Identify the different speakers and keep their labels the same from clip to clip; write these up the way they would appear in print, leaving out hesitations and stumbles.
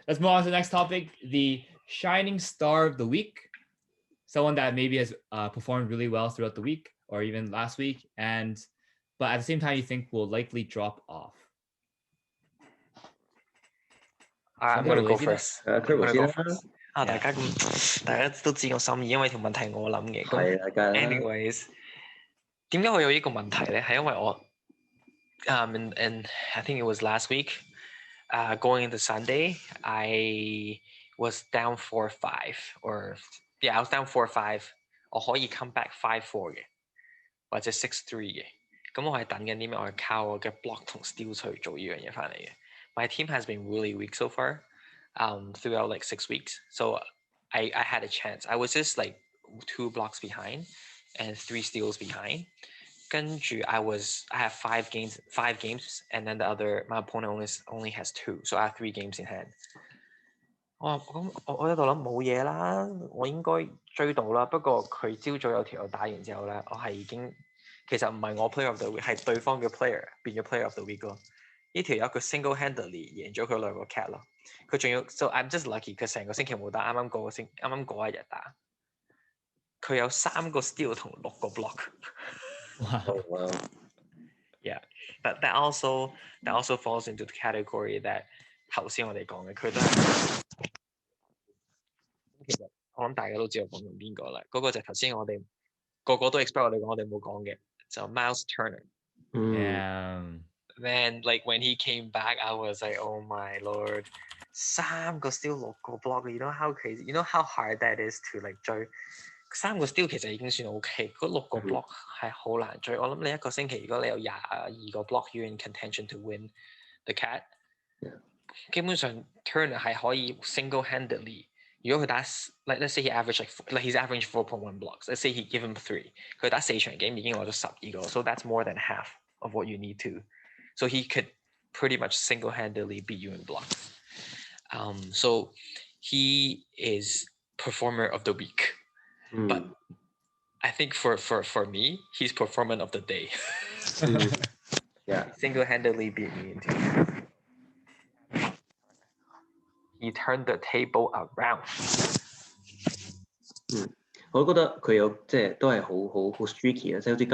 Speaker 1: let's move on to the next topic. The shining star of the week. Someone that maybe has performed really well throughout the week or even last week, but at the same time you think will likely drop off.
Speaker 2: I'm gonna go first. I'm gonna go first. 大家都知我心意，因為條問題我諗嘅。Anyways， 點解我有呢個問題咧？係因為我and I think it was last week, going into Sunday, I was down 4-5 I was down 4-5， 我可以 come back 5-4嘅，或者 6-3嘅。咁我係等緊啲咩？我係靠我嘅 block 同 steal 去做呢樣嘢翻嚟嘅。My team has been really weak so far, throughout like 6 weeks. So I had a chance. I was just like 2 blocks behind and 3 steals behind. 跟住I have 5 games, and then my opponent only has 2, so I have 3 games in hand. 我喺度諗冇嘢啦，我應該追到啦。不過佢朝早有條友打完之後咧，我係已經其實唔係我 player of the week， 係對方嘅 player 變咗 player of the week 咯。呢條友佢 single-handedly 贏咗佢2個 cat 咯。佢仲要 so I'm just lucky， 佢成個星期冇打，啱啱嗰一日打，佢有3個 steal 同6個 block。Wow. Yeah, but that also falls into the category that 頭先我哋講嘅，佢都係其實我諗大家都知道講緊邊個啦。嗰個就係頭先我哋個個都 expect 我哋講，我哋冇講嘅就 Miles Turner。Man, like when he came back, I was like, oh my lord, 3個 steal 6個 block. You know how crazy? You know how hard that is to like 追？3個 steal 其實已經算 OK， 嗰6個 block 係好難追。我諗你一個星期如果你有22個 block, you're in contention to win the cat。基本上 Turner 係可以 single-handedly。如果佢打 like let's say he average like he's averaging 4.1 blocks. Let's say he give him 3， 佢打4場 game 已經攞咗12個 ，so that's more than half of what you need to. So he could pretty much single-handedly beat you in blocks. So he is performer of the week. But I think for me, he's performance of the day.
Speaker 3: Yeah.
Speaker 2: Single-handedly beat me into. He turned the table around.
Speaker 3: 我覺得佢有即係都係好 streaky 啦，即係好似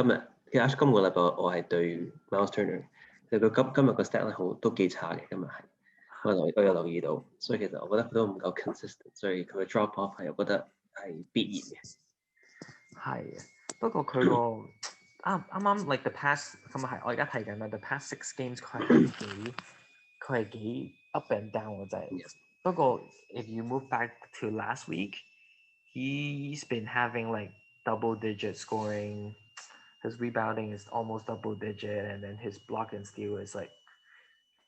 Speaker 3: 今個禮拜我係對 Miles Turner， 其實佢今日個 stat 咧都幾差嘅，今日係我有留意到，所以其實我覺得佢都唔夠 consistent， 所以佢嘅 drop off 係我覺得係必然嘅。
Speaker 2: 係，不過佢個啱 like the past 咁係我而家睇緊啦 ，the past 6 games 佢係幾 up and down 嘅真係。不過 if you move back to last week, he's been having like double-digit scoring. His rebounding is almost double-digit, and then his block and steal is like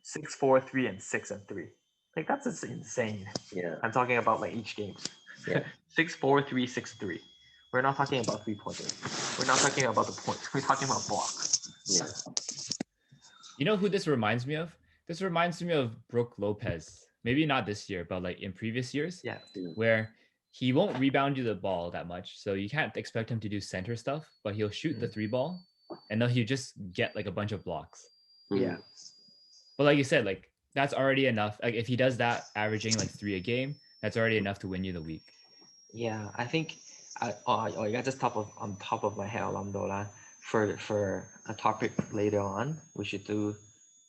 Speaker 2: 6-4, 3, and 6 and 3. Like that's just insane.
Speaker 3: Yeah.
Speaker 2: I'm talking about like each game.
Speaker 3: Yeah.
Speaker 2: 6-4, 3, 6-3. We're not talking about 3-pointers. We're not talking about the points. We're talking about block.
Speaker 3: Yeah.
Speaker 1: You know who this reminds me of? This reminds me of Brook Lopez. Maybe not this year, but like in previous years.
Speaker 2: Yeah.
Speaker 1: Where he won't rebound you the ball that much. So you can't expect him to do center stuff, but he'll shoot the 3 ball and then he'll just get like a bunch of blocks.
Speaker 2: Yeah.
Speaker 1: But like you said, like that's already enough. Like if he does that, averaging like 3 a game, that's already enough to win you the week.
Speaker 2: Yeah, I think I got just on top of my head 我諗到啦 for a topic later on, we should do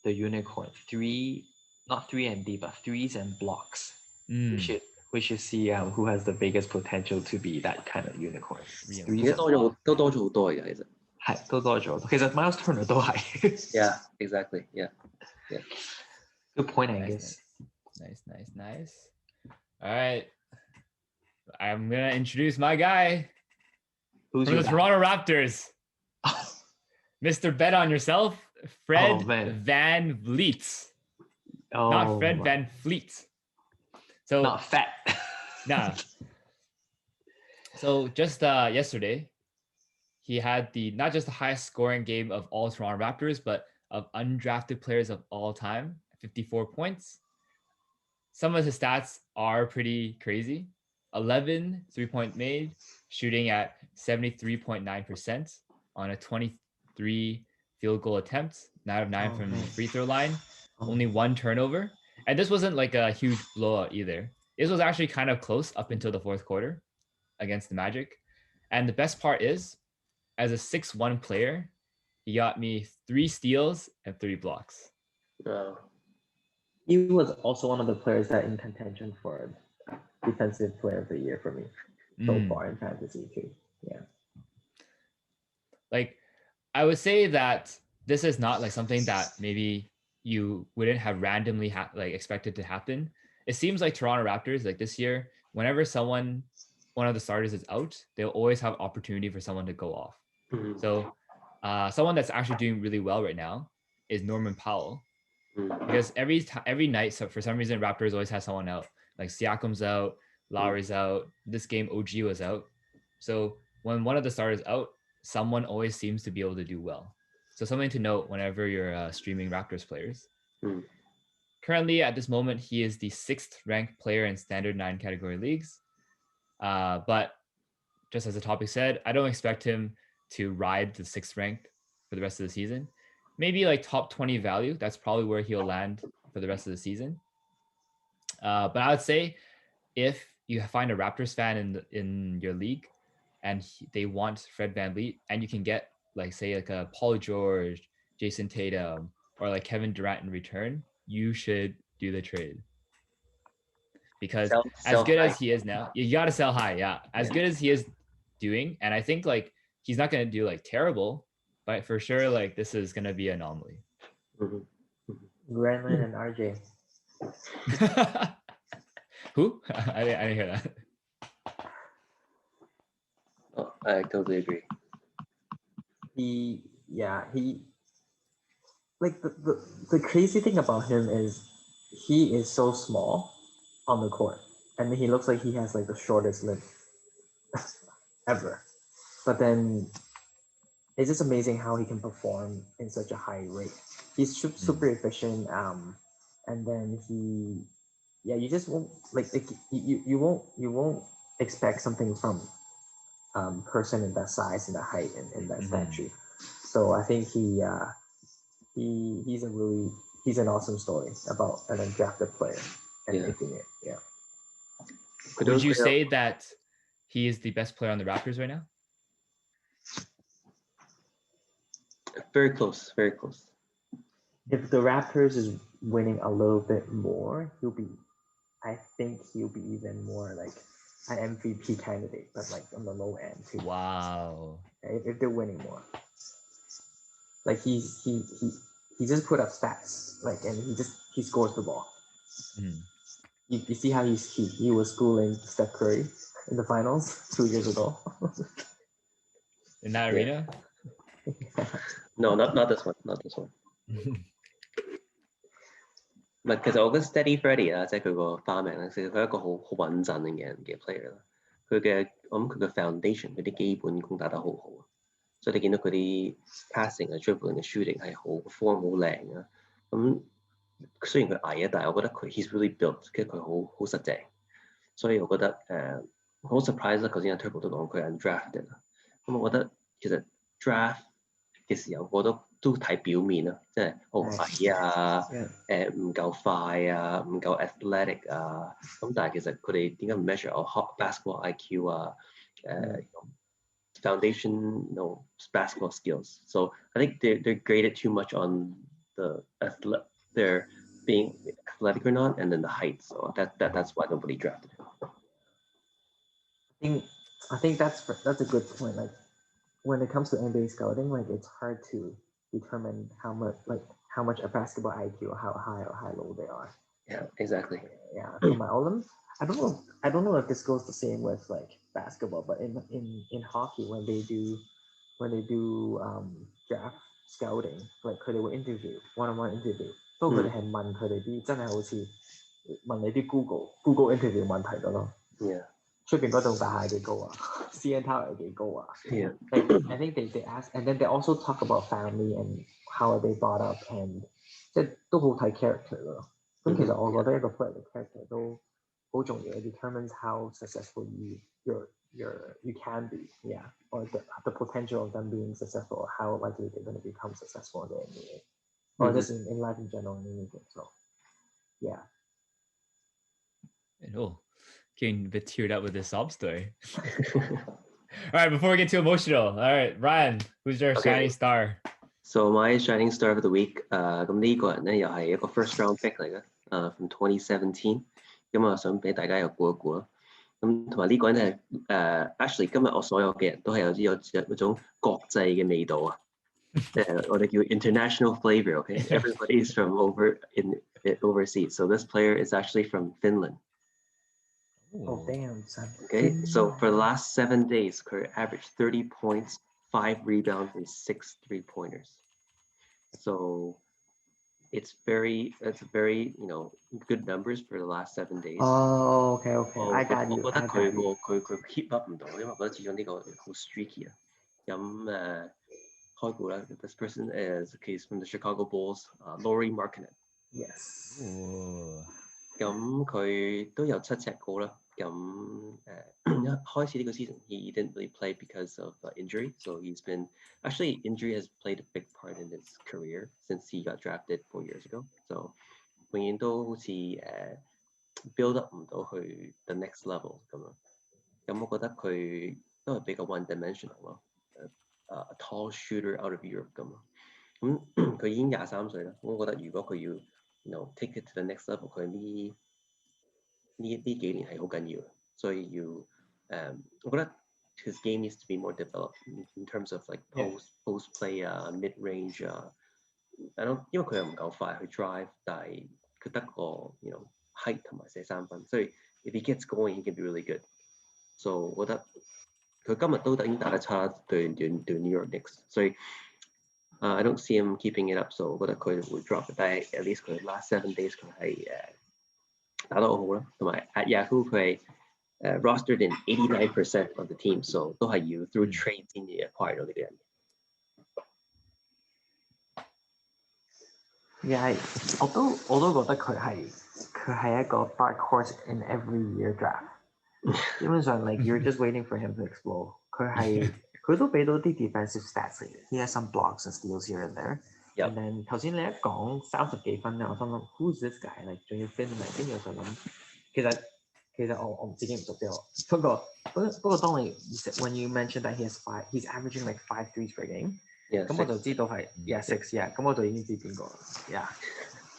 Speaker 2: the unicorn 3, not 3 and D, but 3s and blocks. We should see who has the biggest potential to be that kind of unicorn.
Speaker 3: 而家都多咗好多嘅其實。
Speaker 2: 係都多咗，其實 Miles Turner 都係。
Speaker 3: Yeah, exactly. Yeah.
Speaker 2: Good point, Angus.
Speaker 1: Nice. All right. I'm going to introduce my guy.
Speaker 2: Who's
Speaker 1: from the Toronto Raptors. Mr. Bet on Yourself, Fred Van Vliet. Not Fred Van Fleet. So
Speaker 2: not fat.
Speaker 1: Nah. So just yesterday, he had not just the highest scoring game of all Toronto Raptors, but of undrafted players of all time, 54 points. Some of his stats are pretty crazy. 11 3-point made, shooting at 73.9% on a 23 field goal attempts, 9 of 9 from the free throw line, only 1 turnover. And this wasn't like a huge blowout either. This was actually kind of close up until the fourth quarter against the Magic. And the best part is, as a 6'1" player, he got me 3 steals and 3 blocks.
Speaker 3: Wow.
Speaker 4: He was also one of the players that in contention for defensive player of the year for me so far in fantasy too. Yeah.
Speaker 1: Like, I would say that this is not like something that maybe you wouldn't have randomly like expected to happen. It seems like Toronto Raptors, like this year, whenever one of the starters is out, they'll always have opportunity for someone to go off.
Speaker 3: Mm-hmm.
Speaker 1: So someone that's actually doing really well right now is Norman Powell. Because every night, so for some reason, Raptors always have someone out. Like Siakam's out, Lowry's out. This game, OG was out. So when one of the starters out, someone always seems to be able to do well. So something to note whenever you're streaming Raptors players. Currently, at this moment, he is the 6th ranked player in Standard 9 category leagues. But just as the topic said, I don't expect him to ride the 6th rank for the rest of the season. Maybe like top 20 value. That's probably where he'll land for the rest of the season. But I would say if you find a Raptors fan in your league and they want Fred VanVleet, and you can get like say like a Paul George, Jason Tatum, or like Kevin Durant in return, you should do the trade. Because as good as he is now, you got to sell high. Yeah. As good as he is doing. And I think like he's not going to do like terrible, but for sure, like this is going to be an anomaly.
Speaker 4: Granlund and RJ.
Speaker 1: Who? I didn't hear that.
Speaker 3: Oh, I totally agree.
Speaker 4: He like the crazy thing about him is he is so small on the court, and he looks like he has like the shortest limb ever. But then it's just amazing how he can perform in such a high rate. He's super efficient, and then you just won't you won't expect something from person in that size and that height and that stature. So I think he's an awesome story about an undrafted player and making it. Yeah.
Speaker 1: Would you say that he is the best player on the Raptors right now?
Speaker 3: Very close, very close.
Speaker 4: If the Raptors is winning a little bit more, I think he'll be even more like an MVP candidate, but like on the low end too.
Speaker 1: Wow.
Speaker 4: If they're winning more. Like he just put up stats, like, and he scores the ball. You see how he was schooling Steph Curry in the finals 2 years ago.
Speaker 1: In that arena?
Speaker 3: No, not this one. Not this one. 唔係，其實我覺得 Steady Freddy 啦，即係佢個花名咧，其實佢係一個好穩陣嘅 player 啦。我諗佢嘅 foundation 嗰啲基本功打得好好啊，所以你見到佢啲 passing 啊、dribbling 嘅 shooting 係好 form 好靚啊。咁雖然佢矮啊，但係我覺得he's really built，跟住佢好實淨，所以我覺得好 surprise 啦。頭先阿 Turbo 都講佢係 undrafted 啦，咁我覺得其實 draft 嘅時候，我都睇表面啦，即係矮啊，唔夠快啊，唔夠 athletic 啊，咁但係其實佢哋點解唔 measure 我 basketball IQ 啊，foundation basketball skills? So I think they're graded too much on their being athletic or not, and then the height. So that's why nobody drafted
Speaker 4: him. I think that's a good point. Like when it comes to NBA scouting, like it's hard to determine how much a basketball IQ or how high or high low they are.
Speaker 3: Yeah, exactly.
Speaker 4: Yeah, for my Olymps, I don't know if this goes the same with like basketball, but in hockey when they do draft scouting, like 佢哋會 interview one-on-one interview，不過佢哋係問佢哋啲真係好似問你啲 Google interview 問題咁咯。
Speaker 3: Yeah.
Speaker 4: 出邊嗰棟大廈幾高啊 ？CN Tower 幾高啊
Speaker 3: ？Yeah.
Speaker 4: Like I think they ask, and then they also talk about family and how are they brought up, and 即係都好睇 character 咯。咁其實我覺得一個 player 嘅 character 都好重要 ，it determines how successful you can be, yeah, or the potential of them being successful, or how likely they're going to become successful in the NBA, or just in life in general and anything. So Yeah.
Speaker 1: And getting a bit teared up with this sob story. All right, before we get too emotional, all right, Ryan, who's your shining star?
Speaker 3: So my shining star of the week， 咁呢個人咧又係一個 first round pick 嚟嘅，from 2017， 咁我想俾大家又估一估啦。咁同埋呢個人係actually 今日我所有嘅人都係有嗰種國際嘅味道啊，我哋叫 international flavor，okay？Everybody is from overseas. So this player is actually from Finland.
Speaker 4: Oh damn, son.
Speaker 3: Okay, so for the last 7 days, he averaged 30 points, 5 rebounds, and 6 3-pointers. So it's very good numbers for the last 7 days.
Speaker 4: Oh, okay. I got you.
Speaker 3: 我覺得佢 keep up 唔到，因為我覺得始終呢個好 streaky 啊。咁開估啦 ，this person is from the Chicago Bulls, Lauri Markkanen.
Speaker 4: Yes.
Speaker 3: 咁佢都有7尺高啦。咁一開始呢個 season he didn't really play because of injury, so he's been actually injury has played a big part in his career since he got drafted 4 years ago. So 永遠都好似build up 唔到去 the next level 咁樣。咁我覺得佢都係比較 one dimensional 咯，a tall shooter out of Europe 咁咯。咁佢已經23歲啦，我覺得如果佢要take it to the next level， 佢呢幾年係好緊要嘅，所以要我覺得 his game needs to be more developed in terms of like post play mid range 因為佢又唔夠快去 drive， 但係佢得個height 同埋射3分，所以 if he gets going he can be really good。So 我覺得佢今日都已經打得差對 New York Knicks， 所以I don't see him keeping it up， so 我覺得佢會 drop， 但係 at least 佢 last 7 days 佢係打得好好啦，同埋 at Yahoo 佢係rostered in 89% of the team， so 都係要 through trade 先至 acquire 到呢啲人。
Speaker 4: 我都覺得佢係一個 dark horse in every year draft。基本上 like you're just waiting for him to explode。佢都俾到啲 defensive stats 嚟嘅。He has some blocks and steals here and there。And then 頭先你一講30幾分咧，我心諗 who's this guy？ like 仲要 Finland， 跟住我就諗其實我自己唔熟啲喎。不過當你 when you mentioned that he's averaging like 5 threes per game， 咁我就知道係 6 咁我就已經知邊個啦。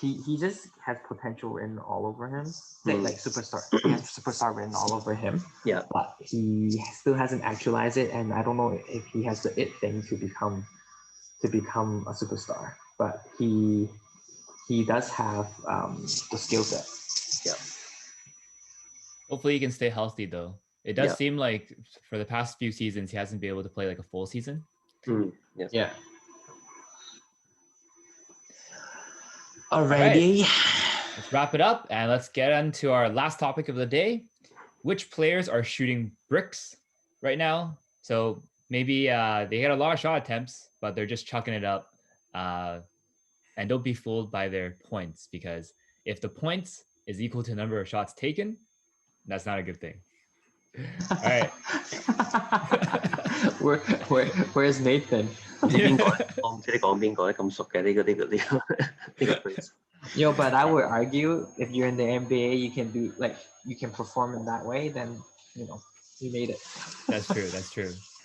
Speaker 4: He just has potential written all over him. Like superstar. He has superstar written all over him.
Speaker 3: Yeah.
Speaker 4: But he still hasn't actualized it, and I don't know if he has the it thing to become a superstar. But he does have the skill set.
Speaker 3: Yeah.
Speaker 1: Hopefully he can stay healthy though. It does seem like for the past few seasons he hasn't been able to play like a full season.
Speaker 3: Yes.
Speaker 4: Yeah. Alrighty.
Speaker 1: Right. Let's wrap it up and let's get into our last topic of the day. Which players are shooting bricks right now? So maybe they get a lot of shot attempts, but they're just chucking it up. And don't be fooled by their points, because if the points is equal to the number of shots taken, that's not a good thing. All right.
Speaker 4: Where's Nathan? Yo, but I would argue if you're in the NBA, you can perform in that way, then you made it.
Speaker 1: That's true.